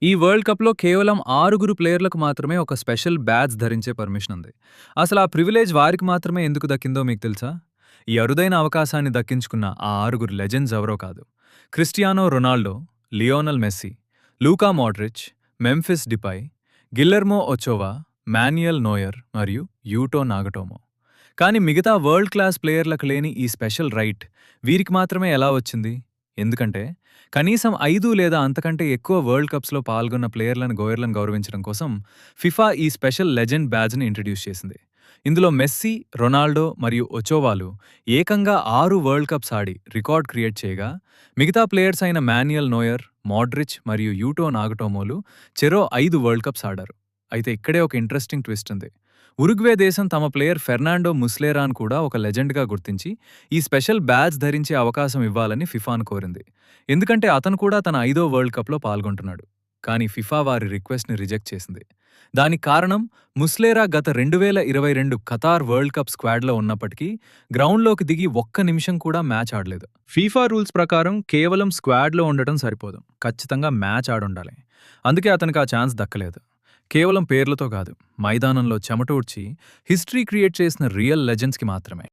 ఈ వరల్డ్ కప్‌లో కేవలం 6 ప్లేయర్లకు మాత్రమే ఒక స్పెషల్ బ్యాడ్జ్ ధరించే పర్మిషన్ ఉంది. అసలు ఆ ప్రివిలేజ్ వారికి మాత్రమే ఎందుకు దక్కిందో మీకు తెలుసా? ఈ అరుదైన అవకాశాన్ని దక్కించుకున్న ఆ 6 లెజెండ్స్ ఎవరో కాదు. క్రిస్టియానో రొనాల్డో, లియోనెల్ మెస్సీ, లూకా మోడ్రిచ్, మెంఫిస్ డిపై, గిల్లెర్మో ఒచోవా, మాన్యుయల్ నోయర్ మరియు యూటో నాగటోమో. కానీ మిగతా వరల్డ్ క్లాస్ ప్లేయర్లకు లేని ఈ స్పెషల్ రైట్ వీరికి మాత్రమే ఎలా వచ్చింది? ఎందుకంటే కనీసం 5 లేదా అంతకంటే ఎక్కువ వరల్డ్ కప్స్‌లో పాల్గొన్న ప్లేయర్లను గౌరవించడం కోసం ఫిఫా ఈ స్పెషల్ లెజెండ్ బ్యాడ్జ్‌ని ఇంట్రడ్యూస్ చేసింది. ఇందులో మెస్సీ, రొనాల్డో మరియు ఒచోవాలు ఏకంగా 6 వరల్డ్ కప్స్ ఆడి రికార్డ్ క్రియేట్ చేయగా, మిగతా ప్లేయర్స్ అయిన మాన్యుయల్ నోయర్, మోడ్రిచ్ మరియు యూటో నాగటోమోలు చెరో 5 వరల్డ్ కప్స్ ఆడారు. అయితే ఇక్కడే ఒక ఇంట్రెస్టింగ్ ట్విస్ట్ ఉంది. ఉరుగ్వే దేశం తమ ప్లేయర్ ఫెర్నాండో ముస్లెరాను కూడా ఒక లెజెండ్‌గా గుర్తించి ఈ స్పెషల్ బ్యాడ్జ్ ధరించే అవకాశం ఇవ్వాలని ఫిఫాను కోరింది. ఎందుకంటే అతను కూడా తన 5దో వరల్డ్ కప్‌లో పాల్గొంటున్నాడు. కానీ ఫిఫా వారి రిక్వెస్ట్‌ని రిజెక్ట్ చేసింది. దానికి కారణం ముస్లెరా గత 2022 ఖతార్ వరల్డ్ కప్ స్క్వాడ్‌లో ఉన్నప్పటికీ గ్రౌండ్‌లోకి దిగి ఒక్క నిమిషం కూడా మ్యాచ్ ఆడలేదు. ఫీఫా రూల్స్ ప్రకారం కేవలం స్క్వాడ్‌లో ఉండటం సరిపోదు. ఖచ్చితంగా మ్యాచ్ ఆడుండాలి. అందుకే అతనికి ఆ ఛాన్స్ దక్కలేదు. కేవలం పేర్లతో కాదు, మైదానంలో చెమటోడ్చి హిస్టరీ క్రియేట్ చేసిన రియల్ లెజెండ్స్‌కి మాత్రమే.